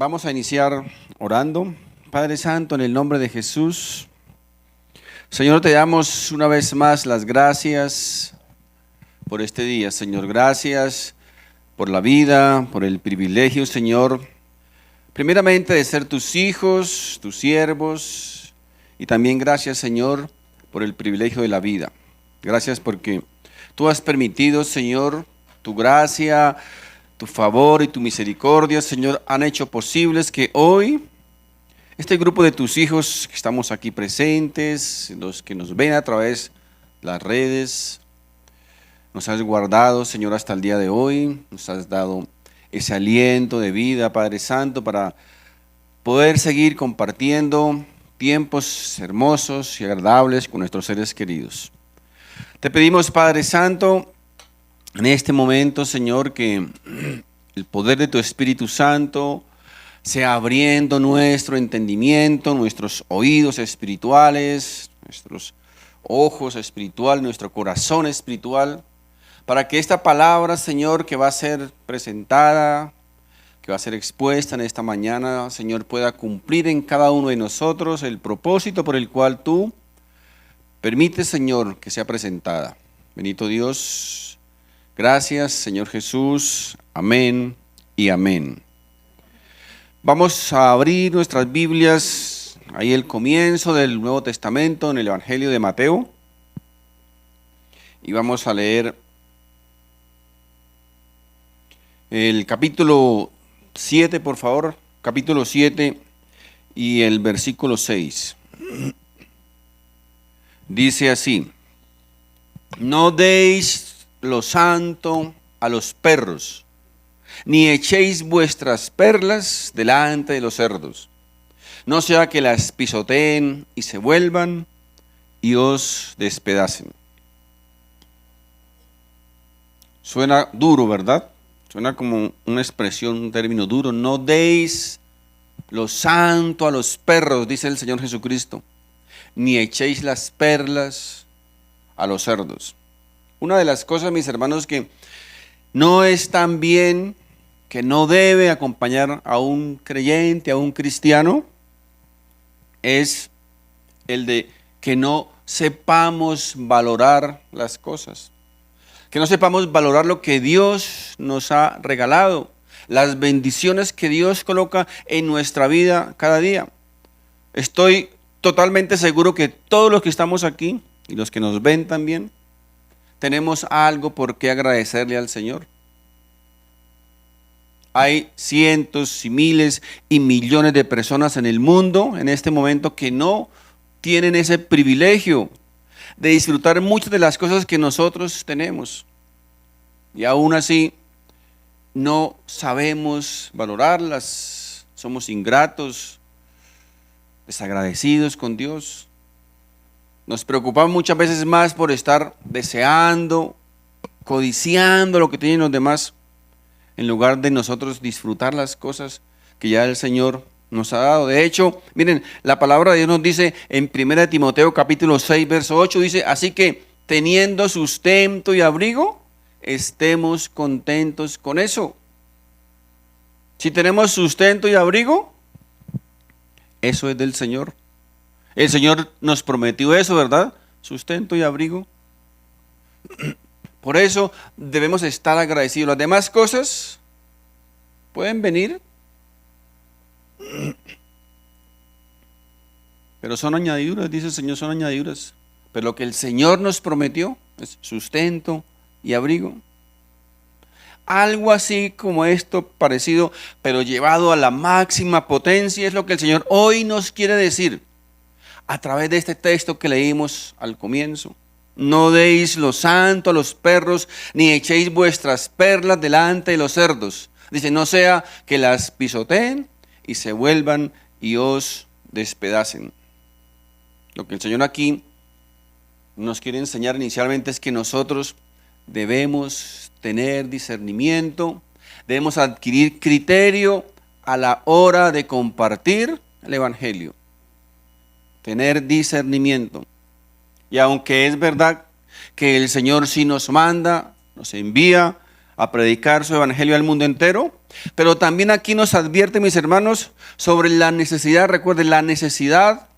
Vamos a iniciar orando. Padre Santo, en el nombre de Jesús, Señor, te damos una vez más las gracias por este día, Señor. Gracias por la vida, por el privilegio, Señor, primeramente de ser tus hijos, tus siervos, y también gracias, Señor, por el privilegio de la vida. Gracias porque tú has permitido, Señor, tu gracia, tu favor y tu misericordia, Señor, han hecho posibles que hoy este grupo de tus hijos que estamos aquí presentes, los que nos ven a través de las redes, nos has guardado, Señor, hasta el día de hoy, nos has dado ese aliento de vida, Padre Santo, para poder seguir compartiendo tiempos hermosos y agradables con nuestros seres queridos. Te pedimos, Padre Santo, en este momento, Señor, que el poder de tu Espíritu Santo sea abriendo nuestro entendimiento, nuestros oídos espirituales, nuestros ojos espirituales, nuestro corazón espiritual, para que esta palabra, Señor, que va a ser presentada, que va a ser expuesta en esta mañana, Señor, pueda cumplir en cada uno de nosotros el propósito por el cual tú permites, Señor, que sea presentada. Bendito Dios, gracias, Señor Jesús. Amén y amén. Vamos a abrir nuestras Biblias, ahí el comienzo del Nuevo Testamento en el Evangelio de Mateo, y vamos a leer el capítulo 7, por favor, capítulo 7 y el versículo 6. Dice así: no deis lo santo a los perros, ni echéis vuestras perlas delante de los cerdos, no sea que las pisoteen y se vuelvan y os despedacen. Suena duro, ¿verdad? Suena como una expresión, un término duro. No deis lo santo a los perros, dice el Señor Jesucristo, ni echéis las perlas a los cerdos. Una de las cosas, mis hermanos, que no es tan bien, que no debe acompañar a un creyente, a un cristiano, es el de que no sepamos valorar las cosas, que no sepamos valorar lo que Dios nos ha regalado, las bendiciones que Dios coloca en nuestra vida cada día. Estoy totalmente seguro que todos los que estamos aquí y los que nos ven también, tenemos algo por qué agradecerle al Señor. Hay cientos y miles y millones de personas en el mundo en este momento que no tienen ese privilegio de disfrutar muchas de las cosas que nosotros tenemos. Y aún así no sabemos valorarlas, somos ingratos, desagradecidos con Dios. Nos preocupamos muchas veces más por estar deseando, codiciando lo que tienen los demás, en lugar de nosotros disfrutar las cosas que ya el Señor nos ha dado. De hecho, miren, la palabra de Dios nos dice en 1 Timoteo capítulo 6, verso 8, dice: así que teniendo sustento y abrigo, estemos contentos con eso. Si tenemos sustento y abrigo, eso es del Señor. El Señor nos prometió eso, ¿verdad? Sustento y abrigo. Por eso debemos estar agradecidos. Las demás cosas pueden venir, pero son añadiduras, dice el Señor, son añadiduras. Pero lo que el Señor nos prometió es sustento y abrigo. Algo así como esto parecido, pero llevado a la máxima potencia, es lo que el Señor hoy nos quiere decir a través de este texto que leímos al comienzo. No deis lo santo a los perros, ni echéis vuestras perlas delante de los cerdos. Dice, no sea que las pisoteen y se vuelvan y os despedacen. Lo que el Señor aquí nos quiere enseñar inicialmente es que nosotros debemos tener discernimiento, debemos adquirir criterio a la hora de compartir el Evangelio. Tener discernimiento. Y aunque es verdad que el Señor sí nos manda, nos envía a predicar su evangelio al mundo entero. Pero también aquí nos advierte, mis hermanos, sobre la necesidad, recuerden, la necesidad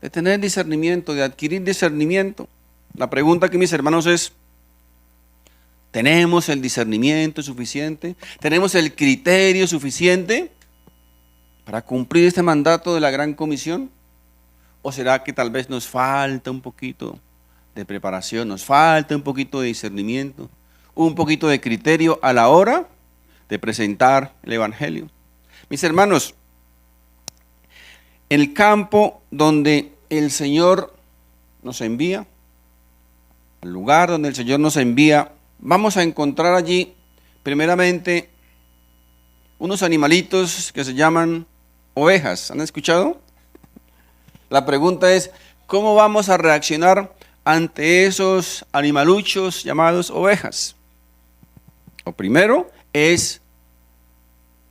de tener discernimiento, de adquirir discernimiento. La pregunta aquí, mis hermanos, es: ¿tenemos el discernimiento suficiente? ¿Tenemos el criterio suficiente para cumplir este mandato de la gran comisión? ¿O será que tal vez nos falta un poquito de preparación, nos falta un poquito de discernimiento, un poquito de criterio a la hora de presentar el evangelio? Mis hermanos, el campo donde el Señor nos envía, el lugar donde el Señor nos envía, vamos a encontrar allí primeramente unos animalitos que se llaman ovejas. ¿Han escuchado? La pregunta es: ¿cómo vamos a reaccionar ante esos animaluchos llamados ovejas? Lo primero es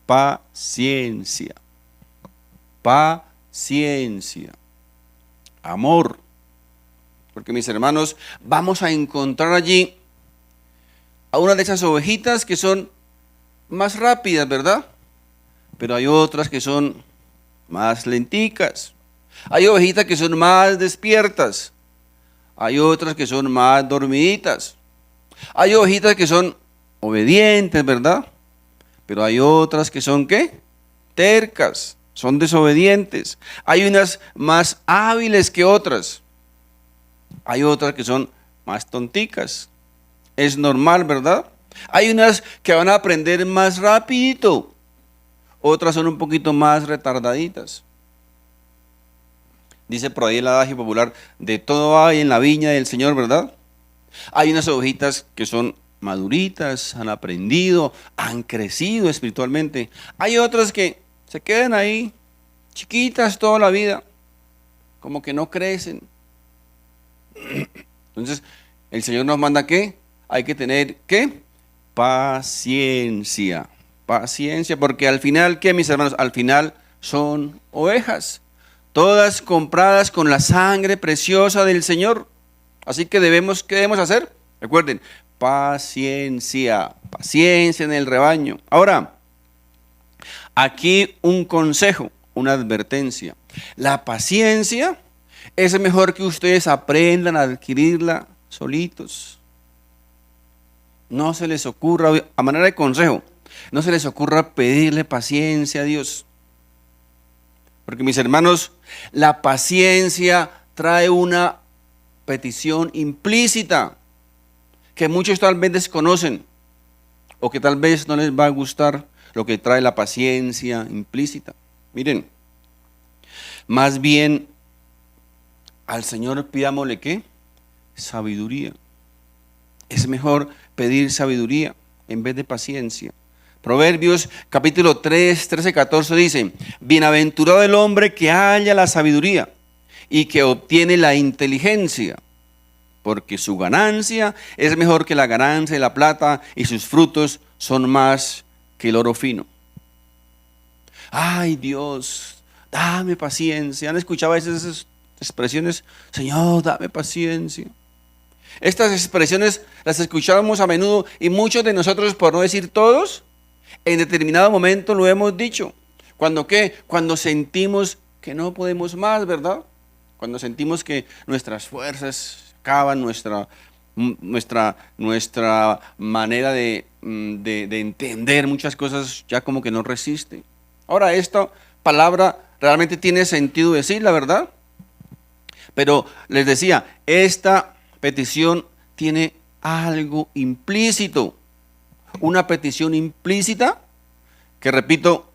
paciencia. Paciencia. Amor. Porque, mis hermanos, vamos a encontrar allí a una de esas ovejitas que son más rápidas, ¿verdad? Pero hay otras que son más lenticas. Hay ovejitas que son más despiertas. Hay otras que son más dormiditas. Hay ovejitas que son obedientes, ¿verdad? Pero hay otras que son, ¿qué? Tercas, son desobedientes. Hay unas más hábiles que otras. Hay otras que son más tonticas. Es normal, ¿verdad? Hay unas que van a aprender más rapidito. Otras son un poquito más retardaditas. Dice por ahí el adagio popular: de todo hay en la viña del Señor, ¿verdad? Hay unas ovejitas que son maduritas, han aprendido, han crecido espiritualmente. Hay otras que se quedan ahí, chiquitas toda la vida, como que no crecen. Entonces, el Señor nos manda ¿qué? Hay que tener ¿qué? Paciencia. Paciencia, porque al final, ¿qué, mis hermanos? Al final son ovejas, todas compradas con la sangre preciosa del Señor. Así que ¿qué debemos hacer? Recuerden, paciencia, paciencia en el rebaño. Ahora, aquí un consejo, una advertencia. La paciencia es mejor que ustedes aprendan a adquirirla solitos. No se les ocurra, a manera de consejo, no se les ocurra pedirle paciencia a Dios. Porque, mis hermanos, la paciencia trae una petición implícita que muchos tal vez desconocen, o que tal vez no les va a gustar lo que trae la paciencia implícita. Miren, más bien al Señor pidámosle ¿qué? Sabiduría. Es mejor pedir sabiduría en vez de paciencia. Proverbios capítulo 3, 13, 14 dice: bienaventurado el hombre que halla la sabiduría y que obtiene la inteligencia, porque su ganancia es mejor que la ganancia de la plata y sus frutos son más que el oro fino. Ay, Dios, dame paciencia. ¿Han escuchado a veces esas expresiones? Señor, dame paciencia. Estas expresiones las escuchamos a menudo y muchos de nosotros, por no decir todos, en determinado momento lo hemos dicho. ¿Cuándo qué? Cuando sentimos que no podemos más, ¿verdad? Cuando sentimos que nuestras fuerzas acaban, nuestra manera de entender muchas cosas ya como que no resiste. Ahora, esta palabra realmente tiene sentido decirla, ¿verdad? Pero les decía, esta petición tiene algo implícito, una petición implícita que, repito,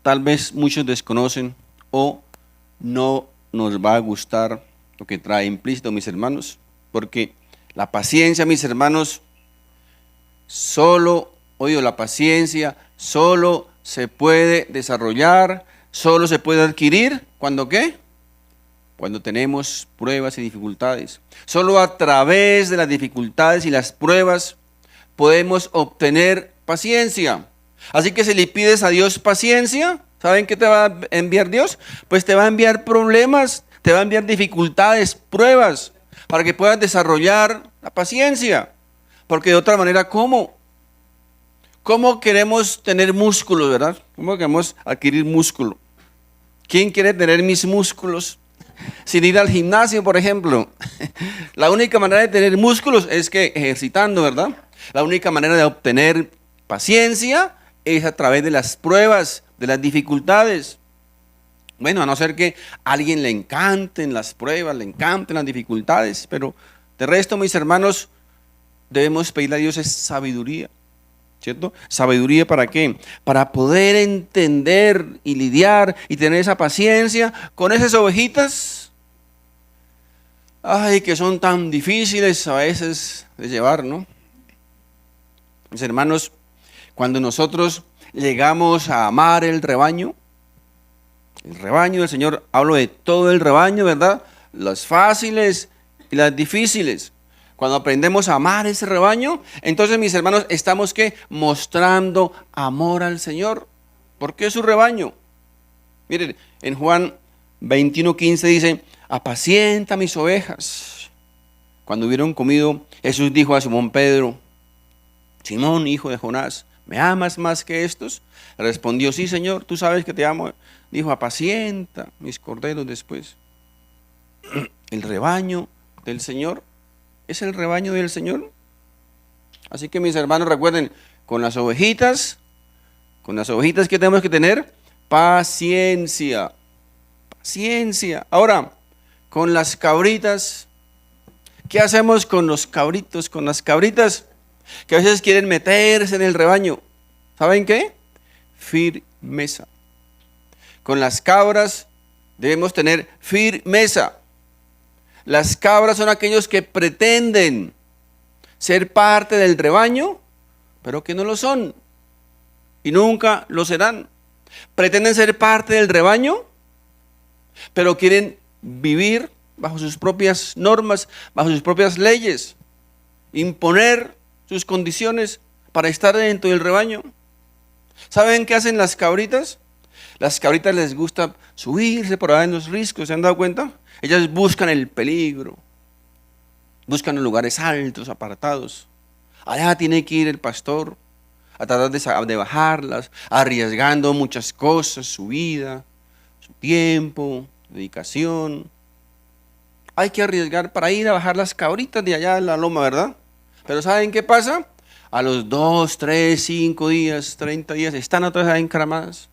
tal vez muchos desconocen o no nos va a gustar lo que trae implícito, mis hermanos, porque la paciencia, mis hermanos, la paciencia solo se puede desarrollar, solo se puede adquirir, ¿cuándo qué? Cuando tenemos pruebas y dificultades. Solo a través de las dificultades y las pruebas podemos obtener paciencia. Así que si le pides a Dios paciencia, ¿saben qué te va a enviar Dios? Pues te va a enviar problemas, te va a enviar dificultades, pruebas, para que puedas desarrollar la paciencia. Porque de otra manera, ¿cómo? ¿Cómo queremos tener músculos, verdad? ¿Cómo queremos adquirir músculo? ¿Quién quiere tener mis músculos sin ir al gimnasio, por ejemplo? La única manera de tener músculos es que ejercitando, ¿verdad? La única manera de obtener paciencia es a través de las pruebas, de las dificultades. Bueno, a no ser que a alguien le encanten las pruebas, le encanten las dificultades, pero de resto, mis hermanos, debemos pedirle a Dios es sabiduría, ¿cierto? ¿Sabiduría para qué? Para poder entender y lidiar y tener esa paciencia con esas ovejitas, ay, que son tan difíciles a veces de llevar, ¿no? Mis hermanos, cuando nosotros llegamos a amar el rebaño del Señor, hablo de todo el rebaño, ¿verdad? Las fáciles y las difíciles. Cuando aprendemos a amar ese rebaño, entonces, mis hermanos, estamos ¿qué? Mostrando amor al Señor. ¿Por qué su rebaño? Miren, en Juan 21:15 dice, apacienta mis ovejas. Cuando hubieron comido, Jesús dijo a Simón Pedro, Simón, hijo de Jonás, ¿me amas más que estos? Respondió, sí, Señor, tú sabes que te amo. Dijo, apacienta mis corderos después. El rebaño del Señor es el rebaño del Señor. Así que, mis hermanos, recuerden, con las ovejitas que tenemos que tener, paciencia. Paciencia. Ahora, con las cabritas, ¿qué hacemos con los cabritos, con las cabritas que a veces quieren meterse en el rebaño? ¿Saben qué? Firmeza. Con las cabras debemos tener firmeza. Las cabras son aquellos que pretenden ser parte del rebaño, pero que no lo son y nunca lo serán. Pretenden ser parte del rebaño, pero quieren vivir bajo sus propias normas, bajo sus propias leyes, imponer sus condiciones para estar dentro del rebaño. ¿Saben qué hacen las cabritas? Las cabritas les gusta subirse por ahí en los riscos, ¿se han dado cuenta? Ellas buscan el peligro, buscan los lugares altos, apartados. Allá tiene que ir el pastor a tratar de bajarlas, arriesgando muchas cosas, su vida, su tiempo, dedicación. Hay que arriesgar para ir a bajar las cabritas de allá en la loma, ¿verdad? Pero ¿saben qué pasa? A los 2, 3, 5 días, 30 días, están otra vez ahí encaramadas.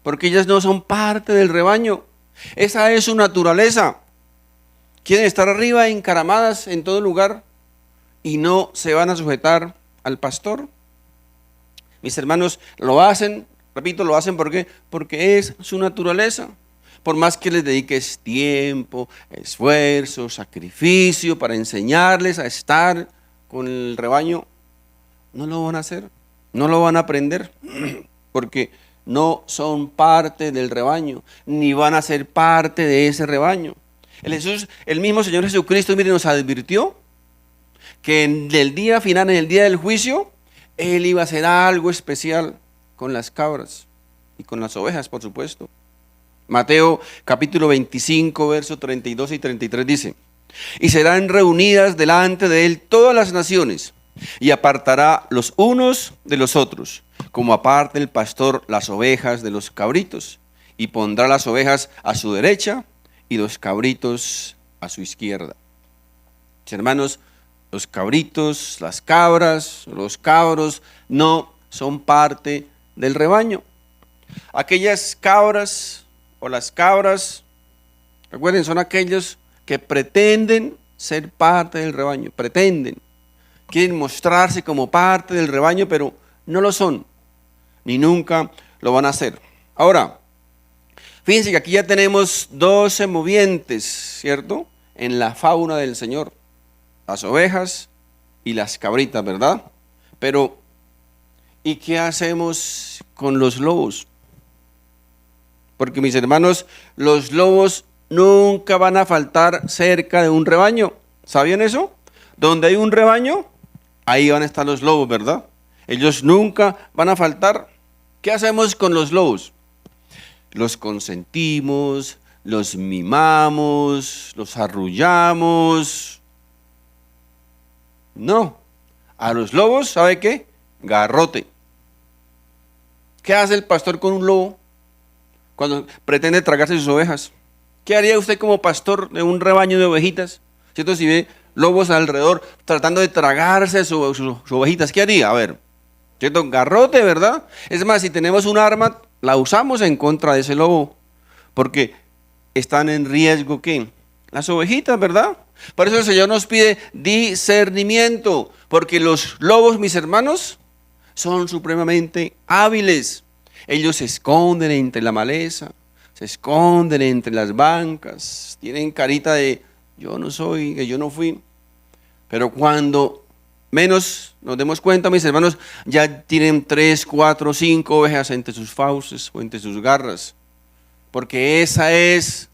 Porque ellas no son parte del rebaño. Esa es su naturaleza. Quieren estar arriba encaramadas en todo lugar y no se van a sujetar al pastor. Mis hermanos lo hacen, repito, lo hacen ¿por qué? Porque es su naturaleza. Por más que les dediques tiempo, esfuerzo, sacrificio para enseñarles a estar con el rebaño, no lo van a hacer, no lo van a aprender, porque no son parte del rebaño, ni van a ser parte de ese rebaño. El mismo Señor Jesucristo, mire, nos advirtió que en el día final, en el día del juicio, Él iba a hacer algo especial con las cabras y con las ovejas, por supuesto. Mateo capítulo 25, versos 32 y 33 dice, y serán reunidas delante de Él todas las naciones, y apartará los unos de los otros, como aparta el pastor las ovejas de los cabritos, y pondrá las ovejas a su derecha y los cabritos a su izquierda. Mis hermanos, los cabritos, las cabras, los cabros no son parte del rebaño. Aquellas cabras o las cabras, recuerden, son aquellos que pretenden ser parte del rebaño, pretenden, quieren mostrarse como parte del rebaño, pero no lo son, ni nunca lo van a hacer. Ahora, fíjense que aquí ya tenemos 12 movientes, ¿cierto? En la fauna del Señor, las ovejas y las cabritas, ¿verdad? Pero, ¿y qué hacemos con los lobos? Porque, mis hermanos, los lobos nunca van a faltar cerca de un rebaño. ¿Sabían eso? Donde hay un rebaño, ahí van a estar los lobos, ¿verdad? Ellos nunca van a faltar. ¿Qué hacemos con los lobos? Los consentimos, los mimamos, los arrullamos. No, a los lobos, ¿sabe qué? garrote. ¿Qué hace el pastor con un lobo cuando pretende tragarse sus ovejas? ¿Qué haría usted como pastor de un rebaño de ovejitas? ¿Cierto? Si ve lobos alrededor tratando de tragarse sus ovejitas, ¿qué haría? A ver, ¿cierto? Garrote, ¿verdad? Es más, si tenemos un arma, la usamos en contra de ese lobo, porque están en riesgo, ¿qué? Las ovejitas, ¿verdad? Por eso el Señor nos pide discernimiento, porque los lobos, mis hermanos, son supremamente hábiles. Ellos se esconden entre la maleza, se esconden entre las bancas, tienen carita de yo no soy, que yo no fui. Pero cuando menos nos demos cuenta, mis hermanos, ya tienen 3, 4, 5 ovejas entre sus fauces o entre sus garras. Porque esa es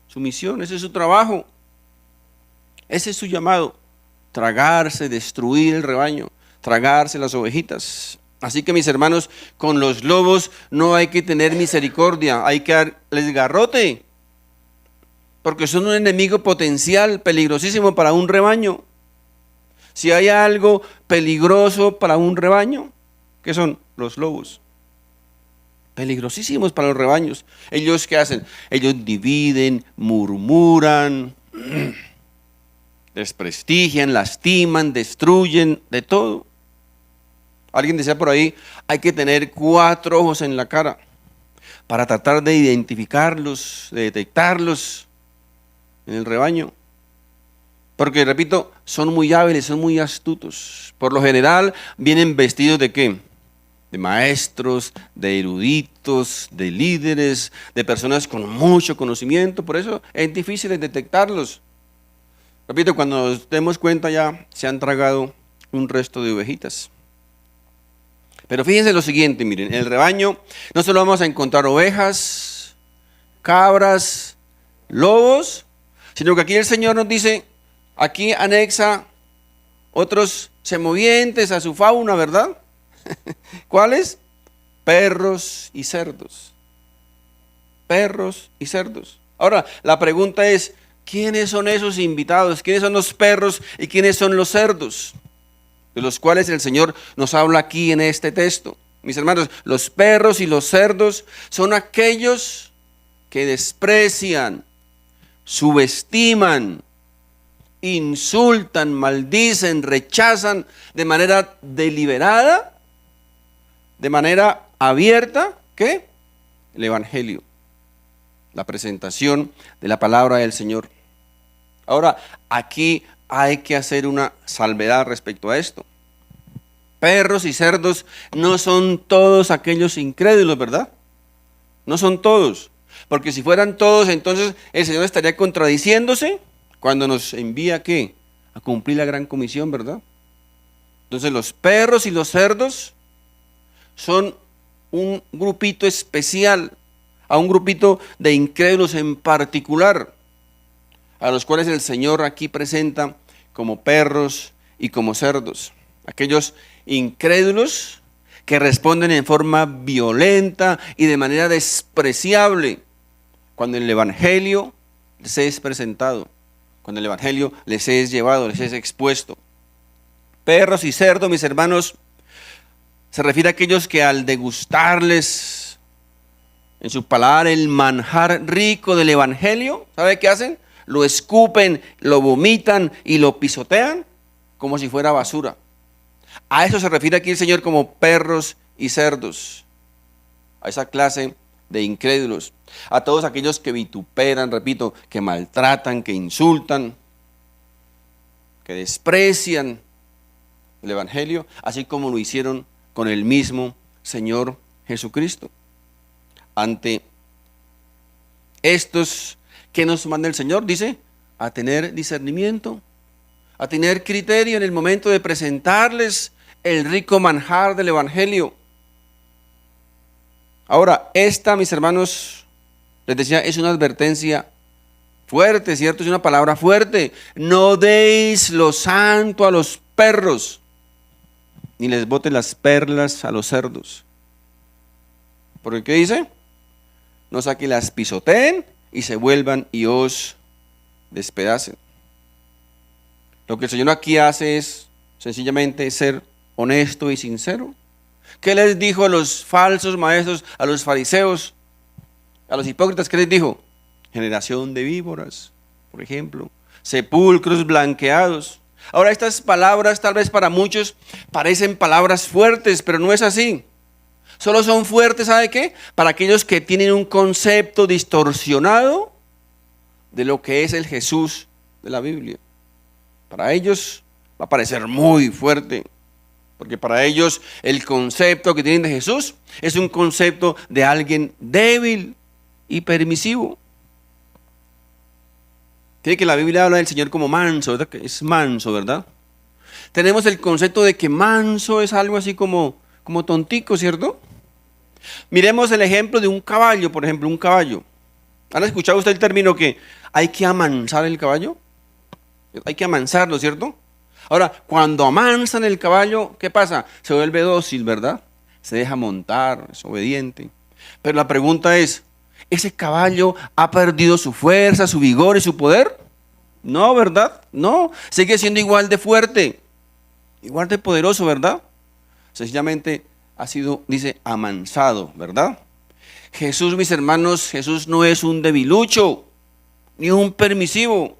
su misión, ese es su trabajo. Ese es su llamado. Tragarse, destruir el rebaño, tragarse las ovejitas. Así que mis hermanos, con los lobos no hay que tener misericordia, hay que darles garrote. Porque son un enemigo potencial, peligrosísimo para un rebaño. Si hay algo peligroso para un rebaño, ¿qué son? Los lobos. Peligrosísimos para los rebaños. ¿Ellos qué hacen? Ellos dividen, murmuran, desprestigian, lastiman, destruyen, de todo. Alguien decía por ahí, hay que tener 4 ojos en la cara para tratar de identificarlos, de detectarlos en el rebaño. Porque, repito, son muy hábiles, son muy astutos. Por lo general vienen vestidos ¿de qué? De maestros, de eruditos, de líderes, de personas con mucho conocimiento. Por eso es difícil de detectarlos. Repito, cuando nos demos cuenta ya se han tragado un resto de ovejitas. Pero fíjense lo siguiente, miren, en el rebaño no solo vamos a encontrar ovejas, cabras, lobos, sino que aquí el Señor nos dice, aquí anexa otros semovientes a su fauna, ¿verdad? ¿Cuáles? Perros y cerdos. Perros y cerdos. Ahora, la pregunta es, ¿quiénes son esos invitados? ¿Quiénes son los perros y quiénes son los cerdos? De los cuales el Señor nos habla aquí en este texto. Mis hermanos, los perros y los cerdos son aquellos que desprecian, subestiman, insultan, maldicen, rechazan de manera deliberada, de manera abierta, ¿qué? El Evangelio, la presentación de la palabra del Señor. Ahora, aquí hay que hacer una salvedad respecto a esto. Perros y cerdos no son todos aquellos incrédulos, ¿verdad? No son todos. Porque si fueran todos, entonces el Señor estaría contradiciéndose cuando nos envía ¿qué? A cumplir la gran comisión, ¿verdad? Entonces los perros y los cerdos son un grupito especial, a un grupito de incrédulos en particular, a los cuales el Señor aquí presenta como perros y como cerdos. Aquellos incrédulos que responden en forma violenta y de manera despreciable cuando el Evangelio les es presentado, cuando el Evangelio les es llevado, les es expuesto. Perros y cerdos, mis hermanos, se refiere a aquellos que al degustarles en su paladar el manjar rico del Evangelio, ¿sabe qué hacen? Lo escupen, lo vomitan y lo pisotean como si fuera basura. A eso se refiere aquí el Señor como perros y cerdos, a esa clase de incrédulos, a todos aquellos que vituperan, repito, que maltratan, que insultan, que desprecian el Evangelio, así como lo hicieron con el mismo Señor Jesucristo. Ante estos, ¿qué nos manda el Señor? Dice, a tener discernimiento, a tener criterio en el momento de presentarles el rico manjar del Evangelio. Ahora, esta, mis hermanos, les decía, es una advertencia fuerte, ¿cierto? Es una palabra fuerte. No deis lo santo a los perros, ni les boten las perlas a los cerdos. ¿Por qué dice? No sea que las pisoteen y se vuelvan y os despedacen. Lo que el Señor aquí hace es sencillamente ser honesto y sincero. ¿Qué les dijo a los falsos maestros, a los fariseos, a los hipócritas? ¿Qué les dijo? Generación de víboras, por ejemplo, sepulcros blanqueados. Ahora, estas palabras tal vez para muchos parecen palabras fuertes, pero no es así. Solo son fuertes, ¿sabe qué? Para aquellos que tienen un concepto distorsionado de lo que es el Jesús de la Biblia. Para ellos va a parecer muy fuerte, porque para ellos el concepto que tienen de Jesús es un concepto de alguien débil y permisivo. Tiene que la Biblia habla del Señor como manso, ¿verdad? Que es manso, ¿verdad? Tenemos el concepto de que manso es algo así como tontico, ¿cierto? Miremos el ejemplo de un caballo, por ejemplo, un caballo. ¿Han escuchado usted el término que hay que amansar el caballo? Hay que amansarlo, ¿cierto? Ahora, cuando amansan el caballo, ¿qué pasa? Se vuelve dócil, ¿verdad? Se deja montar, es obediente. Pero la pregunta es, ¿ese caballo ha perdido su fuerza, su vigor y su poder? No, ¿verdad? No, sigue siendo igual de fuerte, igual de poderoso, ¿verdad? Sencillamente ha sido, dice, amansado, ¿verdad? Jesús, mis hermanos, Jesús no es un debilucho, ni un permisivo.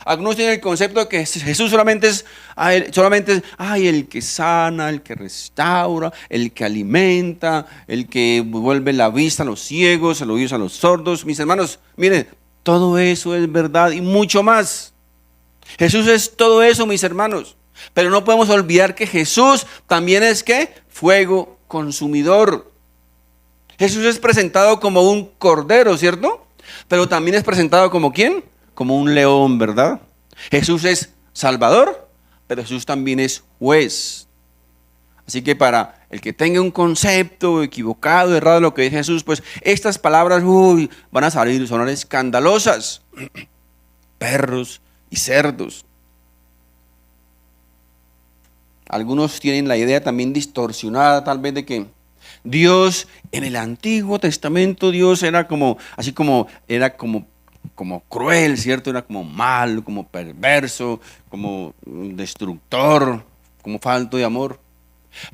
Algunos tienen el concepto de que Jesús solamente es el que sana, el que restaura, el que alimenta, el que vuelve la vista a los ciegos, los oídos a los sordos. Mis hermanos, miren, todo eso es verdad y mucho más. Jesús es todo eso, mis hermanos. Pero no podemos olvidar que Jesús también es ¿qué? Fuego consumidor. Jesús es presentado como un cordero, ¿cierto? Pero también es presentado como ¿quién? Como un león, ¿verdad? Jesús es Salvador, pero Jesús también es juez. Así que para el que tenga un concepto equivocado, errado de lo que es Jesús, pues estas palabras van a sonar escandalosas. Perros y cerdos. Algunos tienen la idea también distorsionada tal vez de que Dios en el Antiguo Testamento Dios era como cruel, ¿cierto? Era como malo, como perverso, como destructor, como falto de amor.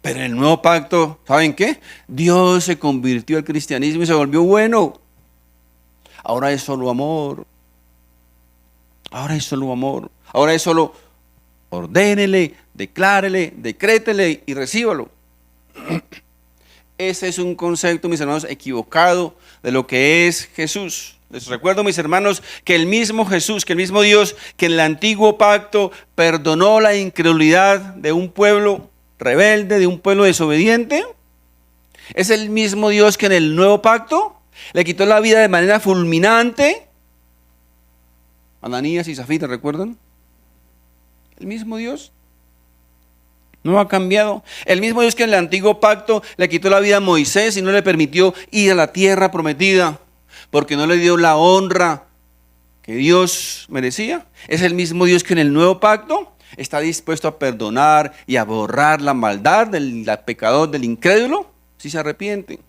Pero en el nuevo pacto, ¿saben qué? Dios se convirtió al cristianismo y se volvió bueno. Ahora es solo amor. Ahora es solo amor. Ahora es solo ordénele, declárele, decrétele y recíbalo. Ese es un concepto, mis hermanos, equivocado de lo que es Jesús. Les recuerdo, mis hermanos, que el mismo Jesús, que el mismo Dios, que en el antiguo pacto perdonó la incredulidad de un pueblo rebelde, de un pueblo desobediente, es el mismo Dios que en el nuevo pacto le quitó la vida de manera fulminante a Ananías y Zafira, ¿recuerdan? El mismo Dios. No ha cambiado. El mismo Dios que en el antiguo pacto le quitó la vida a Moisés y no le permitió ir a la tierra prometida porque no le dio la honra que Dios merecía. Es el mismo Dios que en el nuevo pacto está dispuesto a perdonar y a borrar la maldad del pecador, del incrédulo, si se arrepiente.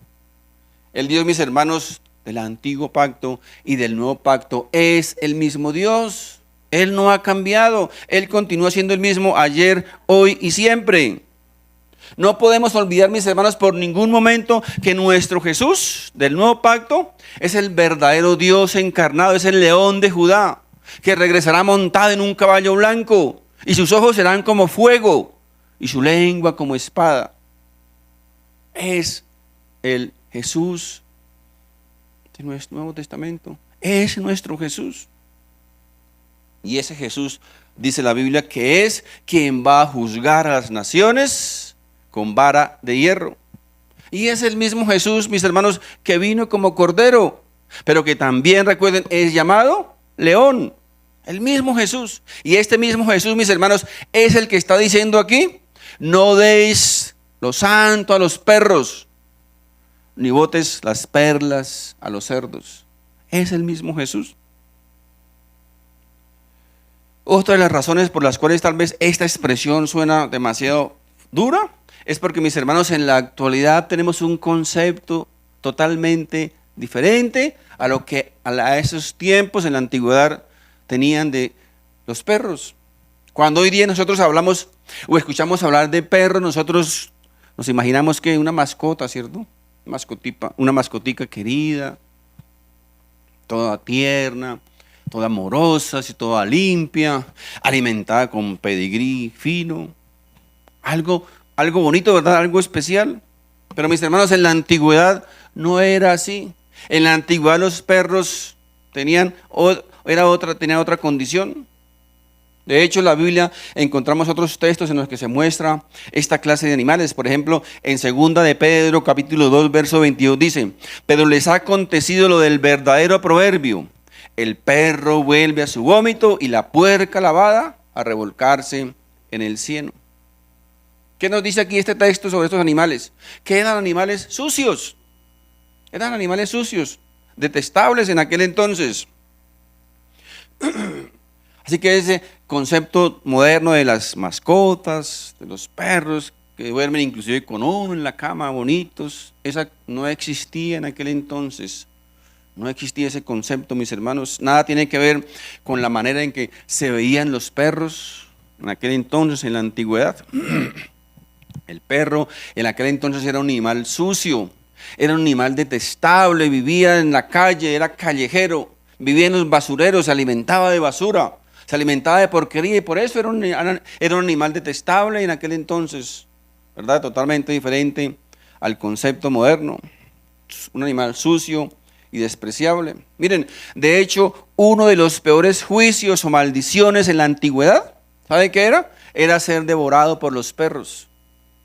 El Dios, mis hermanos, del antiguo pacto y del nuevo pacto es el mismo Dios. Él no ha cambiado. Él continúa siendo el mismo ayer, hoy y siempre. No podemos olvidar, mis hermanos, por ningún momento que nuestro Jesús del nuevo pacto es el verdadero Dios encarnado, es el león de Judá, que regresará montado en un caballo blanco y sus ojos serán como fuego y su lengua como espada. Es el Jesús de nuestro Nuevo Testamento. Es nuestro Jesús. Y ese Jesús, dice la Biblia, que es quien va a juzgar a las naciones con vara de hierro. Y es el mismo Jesús, mis hermanos, que vino como cordero, pero que también, recuerden, es llamado león. El mismo Jesús. Y este mismo Jesús, mis hermanos, es el que está diciendo aquí: no deis lo santo a los perros, ni botes las perlas a los cerdos. Es el mismo Jesús. Otra de las razones por las cuales tal vez esta expresión suena demasiado dura es porque, mis hermanos, en la actualidad tenemos un concepto totalmente diferente a lo que a esos tiempos en la antigüedad tenían de los perros. Cuando hoy día nosotros hablamos o escuchamos hablar de perros, nosotros nos imaginamos que una mascota, ¿cierto? Una mascotica querida, toda tierna, toda amorosa, así, toda limpia, alimentada con pedigrí fino. Algo bonito, ¿verdad? Algo especial. Pero mis hermanos, en la antigüedad no era así. En la antigüedad los perros tenían otra condición. De hecho, en la Biblia encontramos otros textos en los que se muestra esta clase de animales. Por ejemplo, en 2 de Pedro, capítulo 2, verso 22, dice: pero les ha acontecido lo del verdadero proverbio: el perro vuelve a su vómito y la puerca lavada a revolcarse en el cieno. ¿Qué nos dice aquí este texto sobre estos animales? Que eran animales sucios. Eran animales sucios, detestables en aquel entonces. Así que ese concepto moderno de las mascotas, de los perros que duermen inclusive con uno en la cama, bonitos, esa no existía en aquel entonces. No existía ese concepto, mis hermanos. Nada tiene que ver con la manera en que se veían los perros en aquel entonces, en la antigüedad. El perro en aquel entonces era un animal sucio, era un animal detestable, vivía en la calle, era callejero, vivía en los basureros, se alimentaba de basura, se alimentaba de porquería, y por eso era un animal detestable en aquel entonces, ¿verdad? Totalmente diferente al concepto moderno. Un animal sucio y despreciable. Miren, de hecho, uno de los peores juicios o maldiciones en la antigüedad, ¿sabe qué era? Era ser devorado por los perros.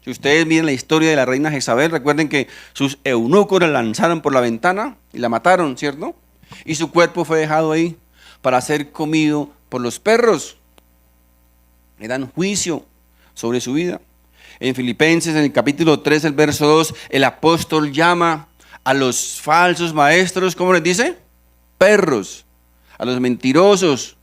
Si ustedes miran la historia de la reina Jezabel, recuerden que sus eunucos la lanzaron por la ventana y la mataron, ¿cierto? Y su cuerpo fue dejado ahí para ser comido por los perros. Era un juicio sobre su vida. En Filipenses, en el capítulo 3, el verso 2, el apóstol llama a los falsos maestros, ¿cómo les dice? Perros. A los mentirosos,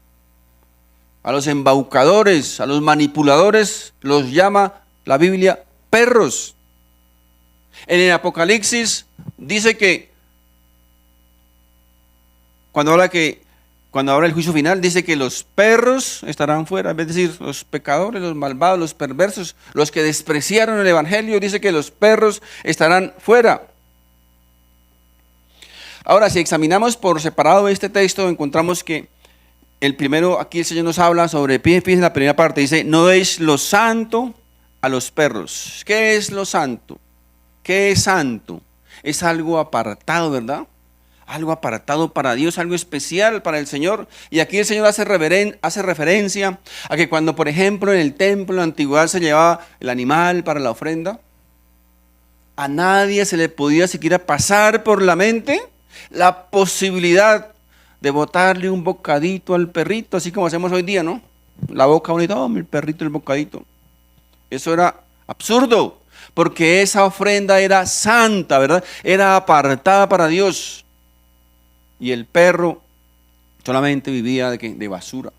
a los embaucadores, a los manipuladores, los llama la Biblia perros. En el Apocalipsis dice que cuando habla el juicio final, dice que los perros estarán fuera, es decir, los pecadores, los malvados, los perversos, los que despreciaron el evangelio, dice que los perros estarán fuera. Ahora, si examinamos por separado este texto, encontramos que el primero, aquí el Señor nos habla sobre, fíjense en la primera parte, dice: no deis lo santo a los perros. ¿Qué es lo santo? ¿Qué es santo? Es algo apartado, ¿verdad? Algo apartado para Dios, algo especial para el Señor. Y aquí el Señor hace referencia a que cuando, por ejemplo, en el templo en la antigüedad se llevaba el animal para la ofrenda, a nadie se le podía siquiera pasar por la mente la posibilidad de botarle un bocadito al perrito, así como hacemos hoy día, ¿no? La boca bonita, oh, el perrito, el bocadito. Eso era absurdo, porque esa ofrenda era santa, ¿verdad? Era apartada para Dios. Y el perro solamente vivía de basura,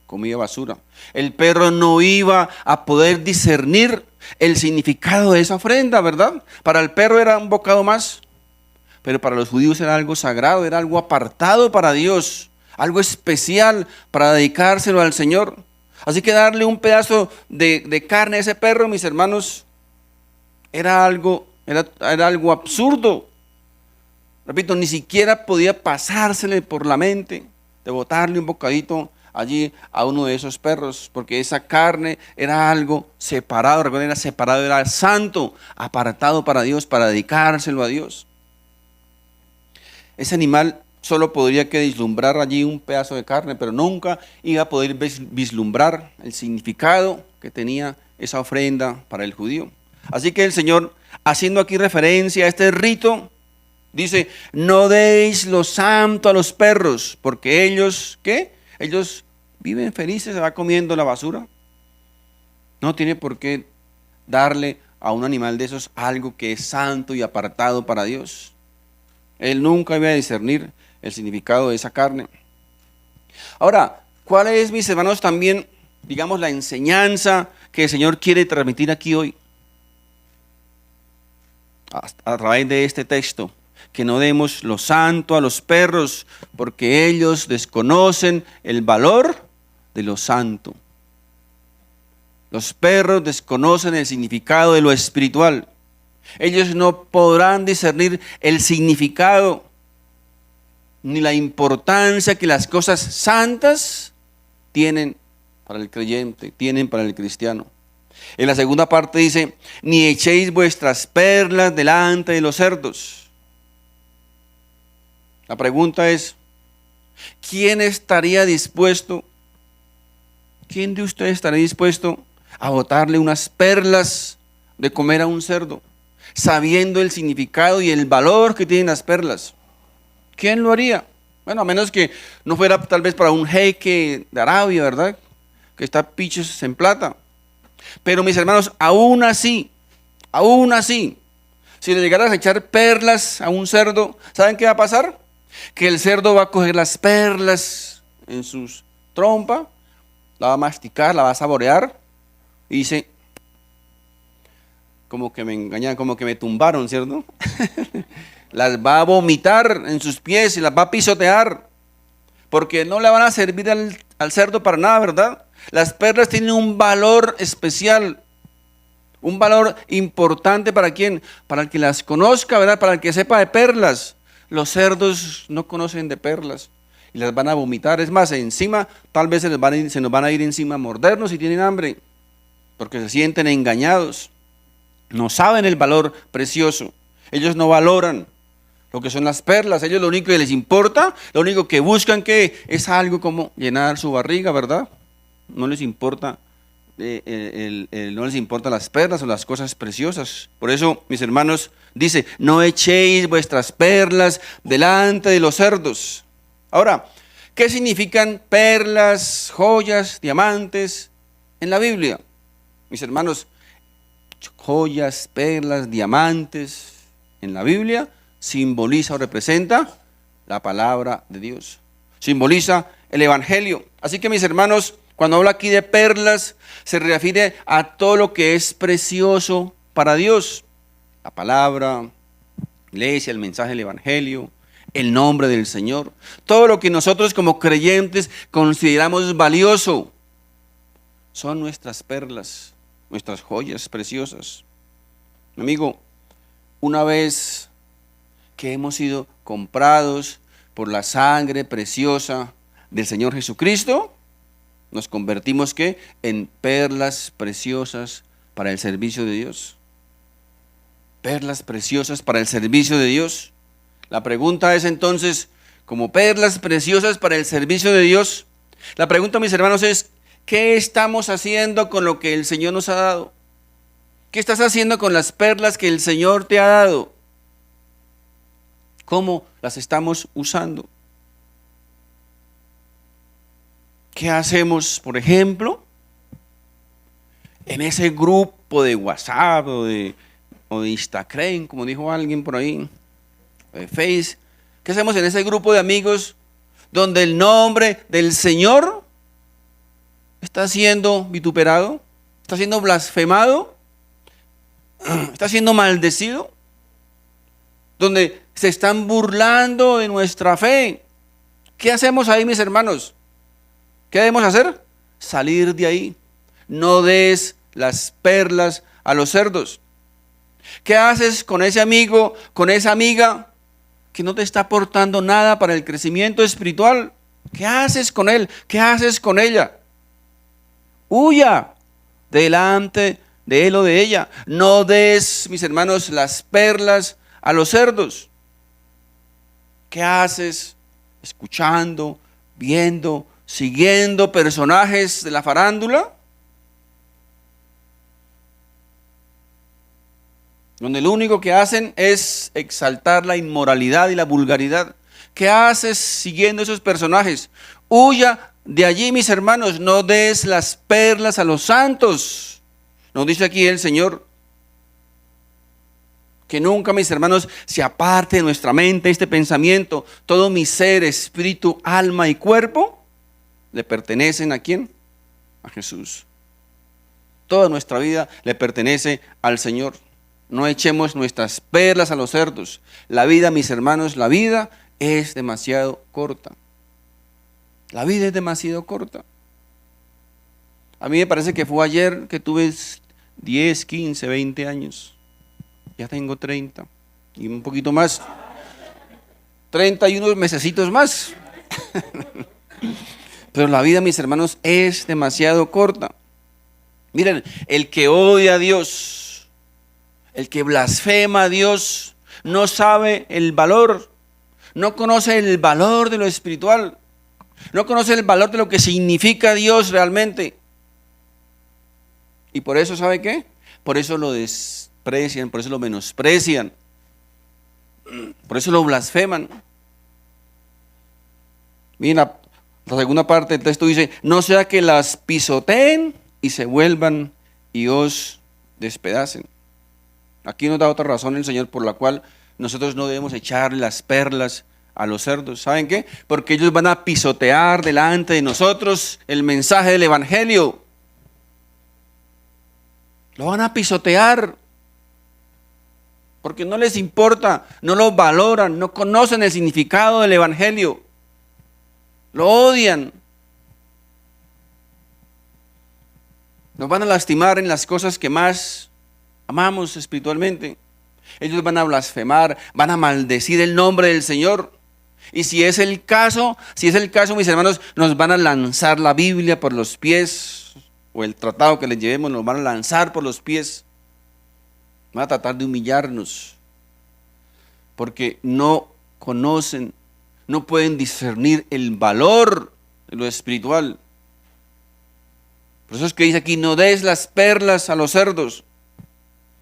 comía basura. El perro no iba a poder discernir el significado de esa ofrenda, ¿verdad? Para el perro era un bocado más, pero para los judíos era algo sagrado, era algo apartado para Dios, algo especial para dedicárselo al Señor. Así que darle un pedazo de carne a ese perro, mis hermanos, era algo absurdo. Repito, ni siquiera podía pasársele por la mente de botarle un bocadito allí a uno de esos perros, porque esa carne era algo separado, recuerden, era separado, era santo, apartado para Dios, para dedicárselo a Dios. Ese animal solo podría que vislumbrar allí un pedazo de carne, pero nunca iba a poder vislumbrar el significado que tenía esa ofrenda para el judío. Así que el Señor, haciendo aquí referencia a este rito, dice: no deis lo santo a los perros, porque ellos, ¿qué? Ellos viven felices, se va comiendo la basura. No tiene por qué darle a un animal de esos algo que es santo y apartado para Dios. Él nunca iba a discernir el significado de esa carne. Ahora, ¿cuál es, mis hermanos, también, digamos, la enseñanza que el Señor quiere transmitir aquí hoy? A través de este texto, que no demos lo santo a los perros, porque ellos desconocen el valor de lo santo. Los perros desconocen el significado de lo espiritual. Ellos no podrán discernir el significado ni la importancia que las cosas santas tienen para el creyente, tienen para el cristiano. En la segunda parte dice, ni echéis vuestras perlas delante de los cerdos. La pregunta es, ¿quién de ustedes estaría dispuesto a botarle unas perlas de comer a un cerdo, sabiendo el significado y el valor que tienen las perlas? ¿Quién lo haría? Bueno, a menos que no fuera tal vez para un jeque de Arabia, ¿verdad? Que está pichos en plata. Pero mis hermanos, aún así, si le llegaras a echar perlas a un cerdo, ¿saben qué va a pasar? Que el cerdo va a coger las perlas en sus trompas, la va a masticar, la va a saborear y dice, como que me engañan, como que me tumbaron, ¿cierto? Las va a vomitar en sus pies y las va a pisotear, porque no le van a servir al cerdo para nada, ¿verdad? Las perlas tienen un valor especial, un valor importante ¿para quién? Para el que las conozca, ¿verdad? Para el que sepa de perlas. Los cerdos no conocen de perlas y las van a vomitar. Es más, encima tal vez se nos van a ir encima a mordernos si tienen hambre, porque se sienten engañados. No saben el valor precioso. Ellos no valoran lo que son las perlas. Ellos lo único que les importa, lo único que buscan que es algo como llenar su barriga, ¿verdad? No les importa no les importan las perlas o las cosas preciosas. Por eso, mis hermanos, dice, no echéis vuestras perlas delante de los cerdos. Ahora, ¿qué significan perlas, joyas, diamantes en la Biblia? Mis hermanos, joyas, perlas, diamantes en la Biblia simboliza o representa la palabra de Dios. Simboliza el Evangelio. Así que, mis hermanos, cuando habla aquí de perlas, se refiere a todo lo que es precioso para Dios. La palabra, la iglesia, el mensaje del Evangelio, el nombre del Señor. Todo lo que nosotros como creyentes consideramos valioso son nuestras perlas, nuestras joyas preciosas. Amigo, una vez que hemos sido comprados por la sangre preciosa del Señor Jesucristo, nos convertimos ¿qué? En perlas preciosas para el servicio de Dios. Perlas preciosas para el servicio de Dios. La pregunta es entonces, como perlas preciosas para el servicio de Dios, la pregunta, mis hermanos, es, ¿qué estamos haciendo con lo que el Señor nos ha dado? ¿Qué estás haciendo con las perlas que el Señor te ha dado? ¿Cómo las estamos usando? ¿Qué hacemos, por ejemplo, en ese grupo de WhatsApp o de Instagram, como dijo alguien por ahí, o de Face? ¿Qué hacemos en ese grupo de amigos donde el nombre del Señor está siendo vituperado, está siendo blasfemado, está siendo maldecido? Donde se están burlando de nuestra fe. ¿Qué hacemos ahí, mis hermanos? ¿Qué debemos hacer? Salir de ahí. No des las perlas a los cerdos. ¿Qué haces con ese amigo, con esa amiga que no te está aportando nada para el crecimiento espiritual? ¿Qué haces con él? ¿Qué haces con ella? Huya delante de él o de ella. No des, mis hermanos, las perlas a los cerdos. ¿Qué haces? Escuchando, viendo, siguiendo personajes de la farándula, donde lo único que hacen es exaltar la inmoralidad y la vulgaridad. ¿Qué haces siguiendo esos personajes? Huya de allí, mis hermanos, no des las perlas a los santos. Nos dice aquí el Señor. Que nunca, mis hermanos, se aparte de nuestra mente este pensamiento. Todo mi ser, espíritu, alma y cuerpo le pertenecen ¿a quién? A Jesús. Toda nuestra vida le pertenece al Señor. No echemos nuestras perlas a los cerdos. La vida, mis hermanos, la vida es demasiado corta. La vida es demasiado corta. A mí me parece que fue ayer que tuve 10, 15, 20 años. Ya tengo 30 y un poquito más. 31 mesecitos más. Pero la vida, mis hermanos, es demasiado corta. Miren, el que odia a Dios, el que blasfema a Dios, no sabe el valor, no conoce el valor de lo espiritual, no conoce el valor de lo que significa Dios realmente. Y por eso, ¿sabe qué? Por eso lo desprecian, por eso lo menosprecian, por eso lo blasfeman. Miren, la segunda parte del texto dice, no sea que las pisoteen y se vuelvan y os despedacen. Aquí nos da otra razón el Señor por la cual nosotros no debemos echar las perlas a los cerdos. ¿Saben qué? Porque ellos van a pisotear delante de nosotros el mensaje del Evangelio. Lo van a pisotear. Porque no les importa, no lo valoran, no conocen el significado del Evangelio. Lo odian. Nos van a lastimar en las cosas que más amamos espiritualmente. Ellos van a blasfemar, van a maldecir el nombre del Señor. Y si es el caso, mis hermanos, nos van a lanzar la Biblia por los pies, o el tratado que les llevemos, nos van a lanzar por los pies. Van a tratar de humillarnos, porque no conocen, no pueden discernir el valor de lo espiritual. Por eso es que dice aquí, no des las perlas a los cerdos.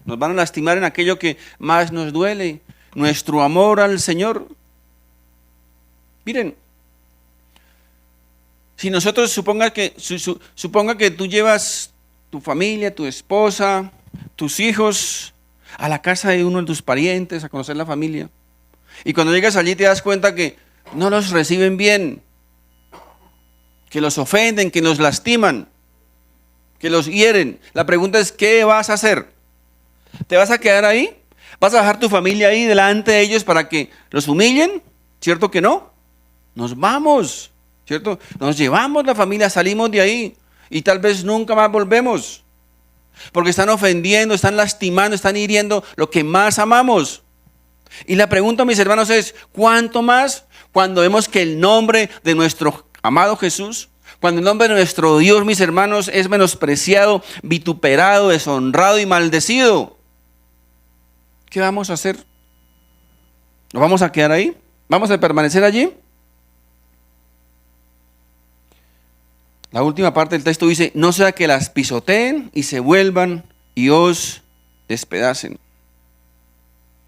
Nos van a lastimar en aquello que más nos duele, nuestro amor al Señor. Miren, si nosotros suponga que tú llevas tu familia, tu esposa, tus hijos a la casa de uno de tus parientes a conocer la familia, y cuando llegas allí te das cuenta que no los reciben bien, que los ofenden, que los lastiman, que los hieren. La pregunta es, ¿qué vas a hacer? ¿Te vas a quedar ahí? ¿Vas a dejar tu familia ahí delante de ellos para que los humillen? ¿Cierto que no? Nos vamos, ¿cierto? Nos llevamos la familia, salimos de ahí y tal vez nunca más volvemos. Porque están ofendiendo, están lastimando, están hiriendo lo que más amamos. Y la pregunta, mis hermanos, es, ¿cuánto más cuando vemos que el nombre de nuestro amado Jesús, cuando el nombre de nuestro Dios, mis hermanos, es menospreciado, vituperado, deshonrado y maldecido? ¿Qué vamos a hacer? ¿Nos vamos a quedar ahí? ¿Vamos a permanecer allí? La última parte del texto dice, no sea que las pisoteen y se vuelvan y os despedacen.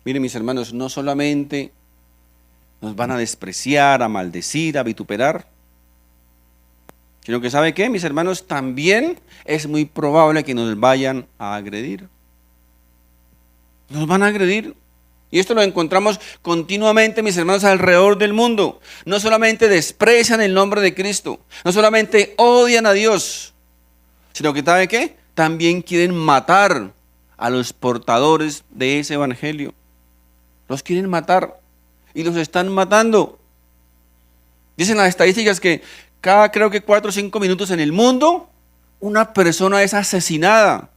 Miren, mis hermanos, no solamente nos van a despreciar, a maldecir, a vituperar, sino que ¿sabe qué, mis hermanos? También es muy probable que nos vayan a agredir. Nos van a agredir. Y esto lo encontramos continuamente, mis hermanos, alrededor del mundo. No solamente desprecian el nombre de Cristo, no solamente odian a Dios, sino que ¿sabe qué? También quieren matar a los portadores de ese evangelio. Los quieren matar y los están matando. Dicen las estadísticas que cada, creo que 4 o 5 minutos en el mundo, una persona es asesinada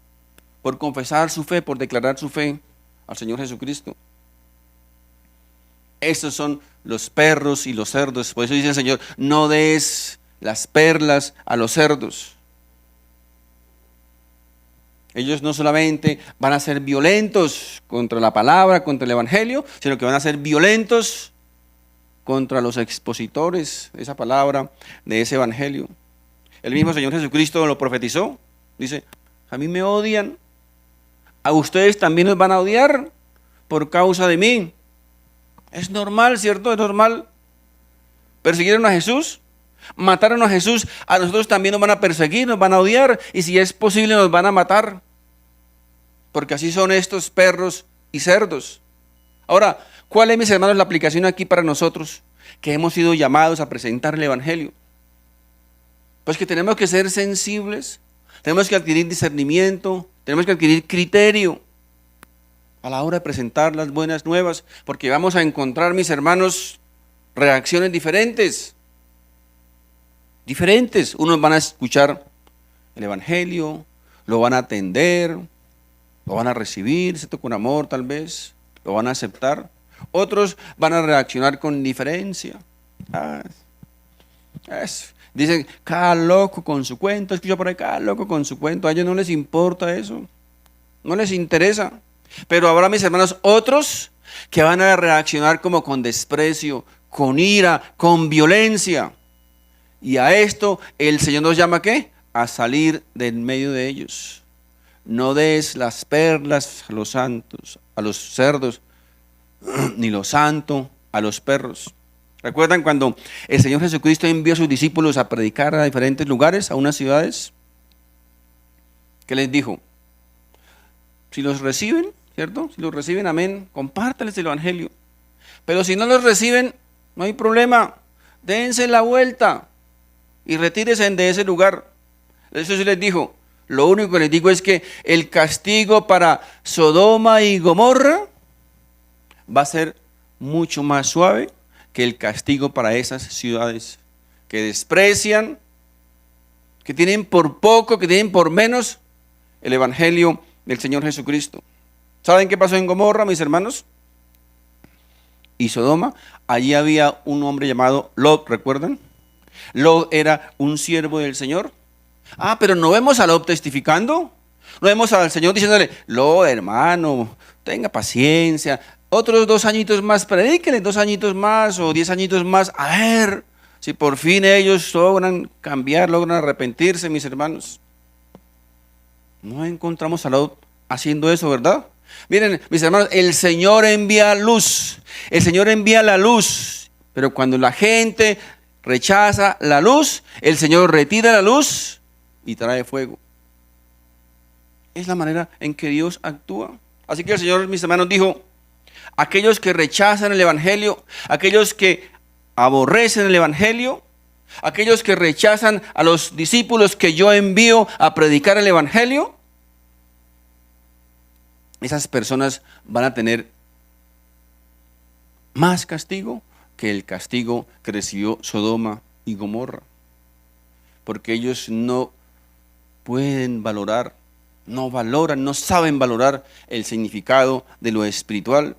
por confesar su fe, por declarar su fe al Señor Jesucristo. Estos son los perros y los cerdos. Por eso dice el Señor, no des las perlas a los cerdos. Ellos no solamente van a ser violentos contra la palabra, contra el evangelio, sino que van a ser violentos contra los expositores de esa palabra, de ese evangelio. El mismo Señor Jesucristo lo profetizó. Dice, a mí me odian, a ustedes también los van a odiar por causa de mí. Es normal, ¿cierto? Es normal. Persiguieron a Jesús, mataron a Jesús, a nosotros también nos van a perseguir, nos van a odiar y si es posible nos van a matar. Porque así son estos perros y cerdos. Ahora, ¿cuál es, mis hermanos, la aplicación aquí para nosotros que hemos sido llamados a presentar el evangelio? Pues que tenemos que ser sensibles, tenemos que adquirir discernimiento, tenemos que adquirir criterio a la hora de presentar las buenas nuevas, porque vamos a encontrar, mis hermanos, reacciones diferentes. Unos van a escuchar el evangelio, lo van a atender, lo van a recibir, ¿cierto? Con amor tal vez, lo van a aceptar. Otros van a reaccionar con indiferencia. Dicen, cada loco con su cuento, escucho por ahí, cada loco con su cuento. A ellos no les importa eso, no les interesa. Pero habrá, mis hermanos, otros que van a reaccionar como con desprecio, con ira, con violencia. Y a esto el Señor nos llama, ¿qué? A salir del medio de ellos. No des las perlas a los santos, a los cerdos, ni lo santo a los perros. ¿Recuerdan cuando el Señor Jesucristo envió a sus discípulos a predicar a diferentes lugares, a unas ciudades? ¿Qué les dijo? Si los reciben, ¿cierto? Si los reciben, amén, compártales el evangelio. Pero si no los reciben, no hay problema. Dense la vuelta y retírense de ese lugar. Eso sí les dijo. Lo único que les digo es que el castigo para Sodoma y Gomorra va a ser mucho más suave que el castigo para esas ciudades que desprecian, que tienen por poco, que tienen por menos el evangelio del Señor Jesucristo. ¿Saben qué pasó en Gomorra, mis hermanos? Y Sodoma, allí había un hombre llamado Lot, ¿recuerdan? Lot era un siervo del Señor. Pero no vemos a Lot testificando. No vemos al Señor diciéndole, Lot, hermano, tenga paciencia. Otros 2 añitos más, predíquenle 2 añitos más o 10 añitos más. A ver si por fin ellos logran cambiar, logran arrepentirse, mis hermanos. No encontramos a Lot haciendo eso, ¿verdad? Miren, mis hermanos, el Señor envía luz. El Señor envía la luz. Pero cuando la gente rechaza la luz, el Señor retira la luz y trae fuego. Es la manera en que Dios actúa. Así que el Señor, mis hermanos, dijo, aquellos que rechazan el evangelio, aquellos que aborrecen el evangelio, aquellos que rechazan a los discípulos que yo envío a predicar el evangelio, esas personas van a tener más castigo que el castigo que recibió Sodoma y Gomorra. Porque ellos no pueden valorar, no valoran, no saben valorar el significado de lo espiritual.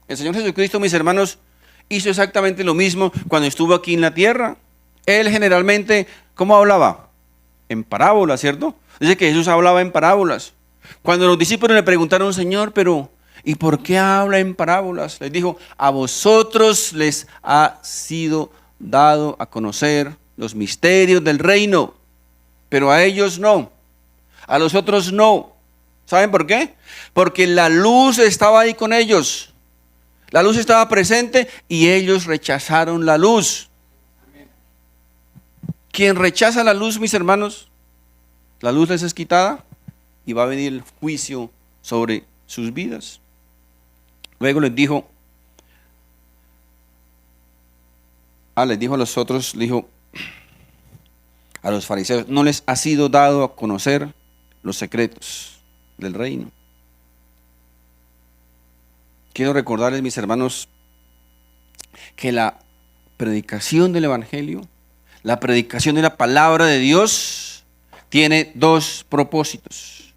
El Señor Jesucristo, mis hermanos, hizo exactamente lo mismo cuando estuvo aquí en la tierra. Él generalmente, ¿cómo hablaba? En parábolas, ¿cierto? Dice que Jesús hablaba en parábolas. Cuando los discípulos le preguntaron, Señor, pero ¿y por qué habla en parábolas? Les dijo, a vosotros les ha sido dado a conocer los misterios del reino, pero a ellos no, a los otros no. ¿Saben por qué? Porque la luz estaba ahí con ellos. La luz estaba presente y ellos rechazaron la luz. Quien rechaza la luz, mis hermanos, la luz les es quitada y va a venir el juicio sobre sus vidas. Luego les dijo a los otros, le dijo a los fariseos, no les ha sido dado a conocer los secretos del reino. Quiero recordarles, mis hermanos, que la predicación del evangelio, la predicación de la palabra de Dios, tiene 2 propósitos.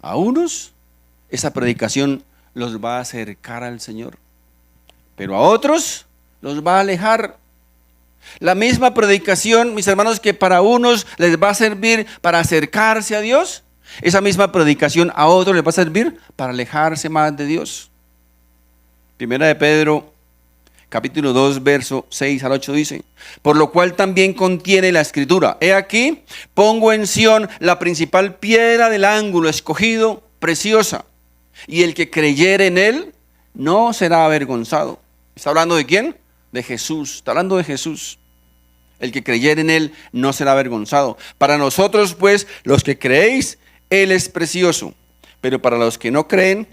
A unos, esa predicación los va a acercar al Señor, pero a otros los va a alejar. La misma predicación, mis hermanos, que para unos les va a servir para acercarse a Dios, esa misma predicación a otros les va a servir para alejarse más de Dios. Primera de Pedro, capítulo 2, verso 6 al 8 dice, por lo cual también contiene la escritura, he aquí, pongo en Sión la principal piedra del ángulo, escogido, preciosa, y el que creyere en él no será avergonzado. ¿Está hablando de quién? De Jesús, está hablando de Jesús. El que creyere en él no será avergonzado. Para nosotros, pues, los que creéis, él es precioso. Pero para los que no creen,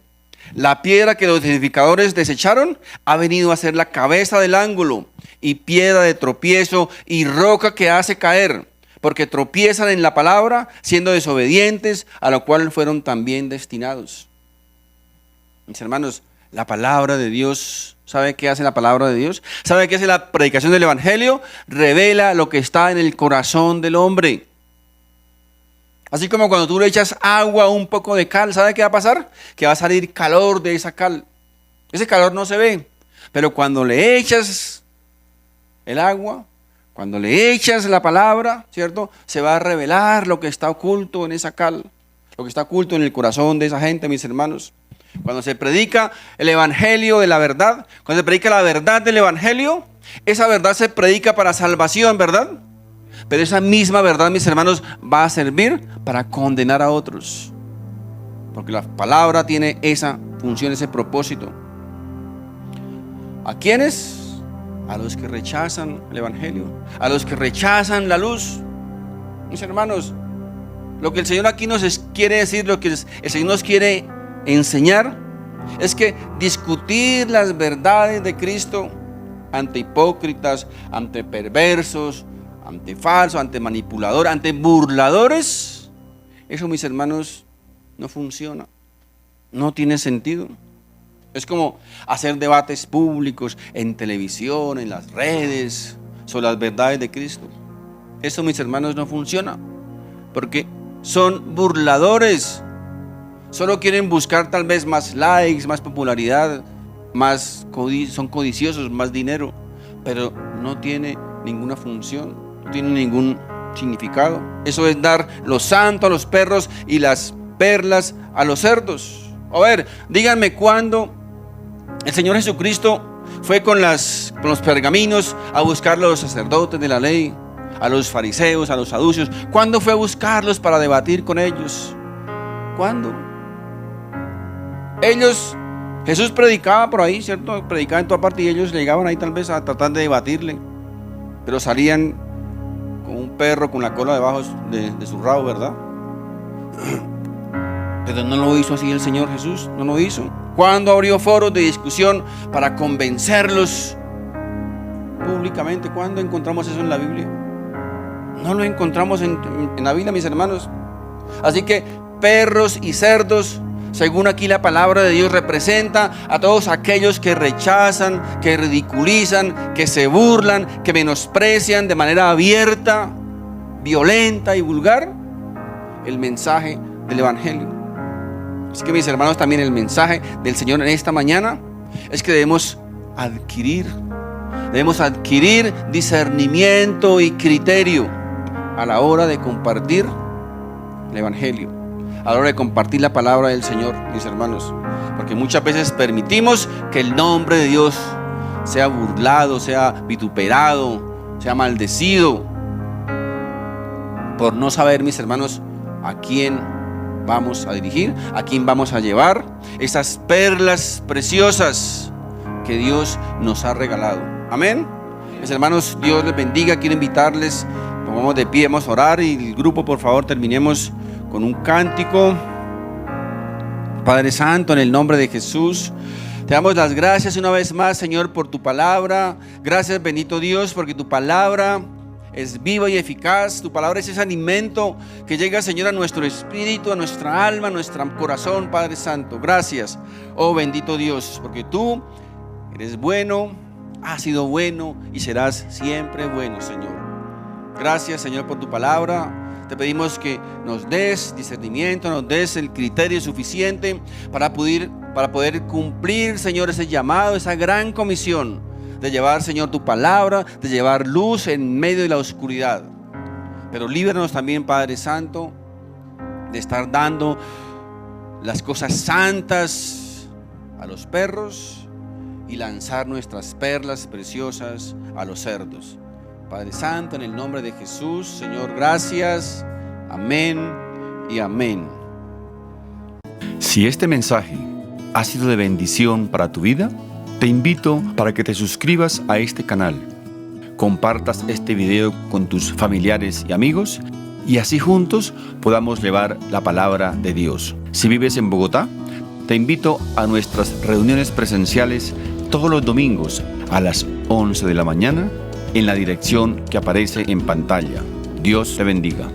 la piedra que los edificadores desecharon ha venido a ser la cabeza del ángulo y piedra de tropiezo y roca que hace caer, porque tropiezan en la palabra, siendo desobedientes, a lo cual fueron también destinados. Mis hermanos, la palabra de Dios. ¿Sabe qué hace la palabra de Dios? ¿Sabe qué hace la predicación del Evangelio? Revela lo que está en el corazón del hombre. Así como cuando tú le echas agua a un poco de cal, ¿sabe qué va a pasar? Que va a salir calor de esa cal. Ese calor no se ve, pero cuando le echas el agua, cuando le echas la palabra, ¿cierto? Se va a revelar lo que está oculto en esa cal, lo que está oculto en el corazón de esa gente, mis hermanos. Cuando se predica el evangelio de la verdad, cuando se predica la verdad del evangelio, esa verdad se predica para salvación, ¿verdad? Pero esa misma verdad, mis hermanos, va a servir para condenar a otros. Porque la palabra tiene esa función, ese propósito. ¿A quiénes? A los que rechazan el evangelio, a los que rechazan la luz. Mis hermanos, lo que el Señor aquí nos quiere decir, lo que el Señor nos quiere enseñar, es que discutir las verdades de Cristo ante hipócritas, ante perversos, ante falsos, ante manipuladores, ante burladores, eso, mis hermanos, no funciona, no tiene sentido. Es como hacer debates públicos en televisión, en las redes, sobre las verdades de Cristo. Eso, mis hermanos, no funciona, porque son burladores. Solo quieren buscar tal vez más likes, más popularidad, son codiciosos, más dinero, pero no tiene ninguna función, no tiene ningún significado. Eso es dar lo santo a los perros y las perlas a los cerdos. A ver, díganme cuándo el Señor Jesucristo fue con los pergaminos a buscar a los sacerdotes de la ley, a los fariseos, a los saduceos. ¿Cuándo fue a buscarlos para debatir con ellos? ¿Cuándo? Jesús predicaba por ahí, ¿cierto? Predicaba en toda parte y ellos llegaban ahí tal vez a tratar de debatirle, pero salían con un perro con la cola debajo de su rabo, ¿verdad? Pero no lo hizo así el Señor Jesús, no lo hizo. ¿Cuándo abrió foros de discusión para convencerlos públicamente? ¿Cuándo encontramos eso en la Biblia? No lo encontramos en la Biblia, mis hermanos. Así que perros y cerdos, según aquí la palabra de Dios, representa a todos aquellos que rechazan, que ridiculizan, que se burlan, que menosprecian de manera abierta, violenta y vulgar el mensaje del Evangelio. Así que, mis hermanos, también el mensaje del Señor en esta mañana es que debemos adquirir discernimiento y criterio a la hora de compartir el Evangelio, a la hora de compartir la palabra del Señor, mis hermanos, porque muchas veces permitimos que el nombre de Dios sea burlado, sea vituperado, sea maldecido, por no saber, mis hermanos, a quién vamos a dirigir, a quién vamos a llevar esas perlas preciosas que Dios nos ha regalado. Amén. Mis hermanos, Dios les bendiga. Quiero invitarles, pongamos de pie, vamos a orar, y el grupo, por favor, terminemos con un cántico. Padre Santo, en el nombre de Jesús, te damos las gracias una vez más, Señor, por tu palabra. Gracias, bendito Dios, porque tu palabra es viva y eficaz. Tu palabra es ese alimento que llega, Señor, a nuestro espíritu, a nuestra alma, a nuestro corazón, Padre Santo. Gracias, oh bendito Dios, porque tú eres bueno, has sido bueno y serás siempre bueno, Señor. Gracias, Señor, por tu palabra. Te pedimos que nos des discernimiento, nos des el criterio suficiente para poder cumplir, Señor, ese llamado, esa gran comisión de llevar, Señor, tu palabra, de llevar luz en medio de la oscuridad. Pero líbranos también, Padre Santo, de estar dando las cosas santas a los perros y lanzar nuestras perlas preciosas a los cerdos. Padre Santo, en el nombre de Jesús, Señor, gracias. Amén y amén. Si este mensaje ha sido de bendición para tu vida, te invito para que te suscribas a este canal, compartas este video con tus familiares y amigos, y así juntos podamos llevar la palabra de Dios. Si vives en Bogotá, te invito a nuestras reuniones presenciales todos los domingos a las 11 de la mañana en la dirección que aparece en pantalla. Dios te bendiga.